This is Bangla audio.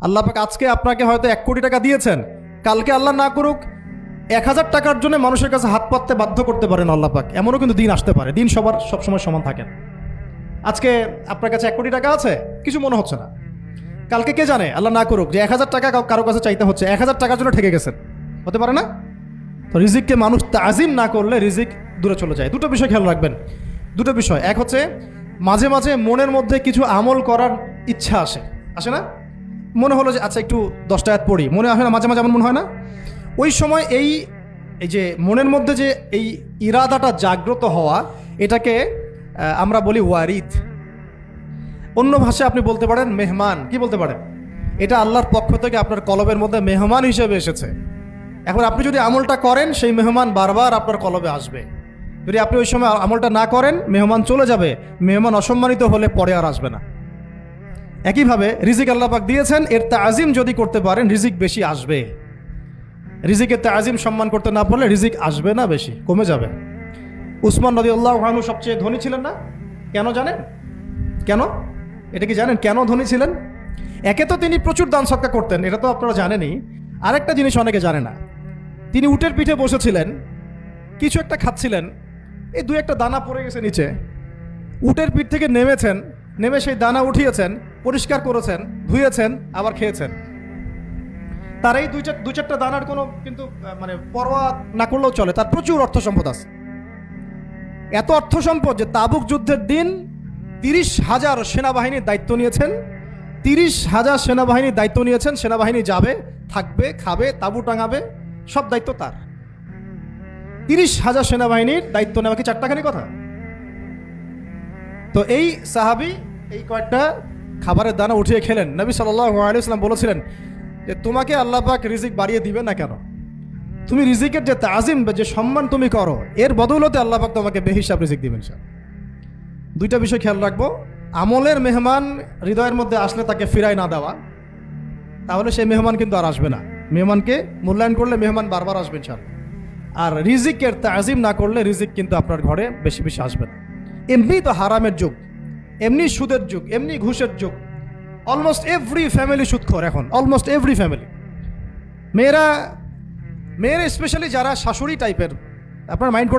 আল্লাহ পাক আজকে আপনাকে হয়তো 1 কোটি টাকা দিয়েছেন, কালকে আল্লাহ না করুক 1000 টাকার জন্য মানুষের কাছে হাত পাততে বাধ্য করতে পারেন আল্লাহ পাক। এমনও কিন্তু দিন আসতে পারে, দিন সবসময় সমান থাকে না। আজকে আপনার কাছে 1 কোটি টাকা আছে, কিছু মনে হচ্ছে না, কালকে কে জানে আল্লাহ না করুক যে 1000 টাকা কারো কাছে চাইতে হচ্ছে, 1000 টাকার জন্য ঠকে গেছেন, হতে পারে না? তো রিজিককে মানুষ তাজিম না করলে রিজিক দূরে চলে যায়। দুটো বিষয় খেয়াল রাখবেন, দুটো বিষয়। এক হচ্ছে মাঝে মাঝে মনের মধ্যে কিছু আমল করার ইচ্ছা আসে না? মনে হলো যে আচ্ছা একটু 10টা আয়াত পড়ি, মনে আসে না মাঝে মাঝে? এমন মনে হয় না? ওই সময় এই যে মনের মধ্যে যে এই ইরাদাটা জাগ্রত হওয়া, এটাকে আমরা বলি ওয়ারিদ। অন্য ভাষায় আপনি বলতে পারেন মেহমান। কি বলতে পারেন? এটা আল্লাহর পক্ষ থেকে আপনার কলবের মধ্যে মেহমান হিসেবে এসেছে। এখন আপনি যদি আমলটা করেন, সেই মেহমান বারবার আপনার কলবে আসবে। যদি আপনি ওই সময় আমলটা না করেন, মেহমান চলে যাবে, মেহমান অসম্মানিত হলে পরে আর আসবে না। একইভাবে রিজিক আল্লাহ পাক দিয়েছেন, এর তাজিম যদি করতে পারেন রিজিক বেশি আসবে। রিজিকের তাজিম সম্মান করতে না পারলে রিজিক আসবে না, বেশি কমে যাবে। উসমান রাদিয়াল্লাহু আনহু সবচেয়ে ধনী ছিলেন না? কেন জানেন? কেন? এটা কি জানেন কেন ধনী ছিলেন? একে তো তিনি প্রচুর দান সদকা করতেন, এটা তো আপনারা জানেনই। আরেকটা জিনিস অনেকে জানে না, তিনি উটের পিঠে বসেছিলেন, কিছু একটা খাচ্ছিলেন, এই 2-1টা দানা পড়ে গেছে নিচে। উটের পিঠ থেকে নেমেছেন, নেমে সেই দানা উঠিয়েছেন, পরিষ্কার করেছেন, ধুয়েছেন, আবার খেয়েছেন। তার এই 2-4টা দানার কোনো কিন্তু মানে পরোয়া না করলেও চলে, তার প্রচুর অর্থ সম্পদ আছে। এত অর্থ সম্পদ যে তাবুক যুদ্ধের দিন 30,000 সেনাবাহিনীর দায়িত্ব নিয়েছেন। 30,000 সেনাবাহিনীর দায়িত্ব নিয়েছেন। সেনাবাহিনী যাবে, থাকবে, খাবে, তাঁবু টাঙাবে, সব দায়িত্ব তার। 30,000 সেনাবাহিনীর দায়িত্ব নেওয়া কি চারটাখানি কথা? তো এই সাহাবী এই কয়েকটা খাবারের দানা উঠিয়ে খেলেন। নবী সাল্লাল্লাহু আলাইহি ওয়াসাল্লাম বলেছিলেন যে তোমাকে আল্লাহ পাক রিজিক বাড়িয়ে দিবে না কেন? তুমি রিজিকের যে তাজিম, যে সম্মান তুমি করো, এর বদৌলতে আল্লাহ পাক তোমাকে বেহিসাব রিজিক দিবেন। দুইটা বিষয় খেয়াল রাখবো। আমলের মেহমান হৃদয়ের মধ্যে আসলে তাকে ফিরায় না দেওয়া, তাহলে সেই মেহমান কিন্তু আর আসবে না। মেহমানকে মূল্যায়ন করলে মেহমান বারবার আসবে ইনশাআল্লাহ। আর রিজিকের তাজিম না করলে রিজিক কিন্তু আপনার ঘরে বেশি বেশি আসবে না। এমনি তো হারামের যুগ, এমনি সুদের যুগ, এমনি ঘুষের যুগ। অলমোস্ট এভরি ফ্যামিলি সুদখোর এখন, অলমোস্ট এভরি ফ্যামিলি। মেয়েরা স্পেশালি যারা শাশুড়ি টাইপের, আপনার মাইন্ড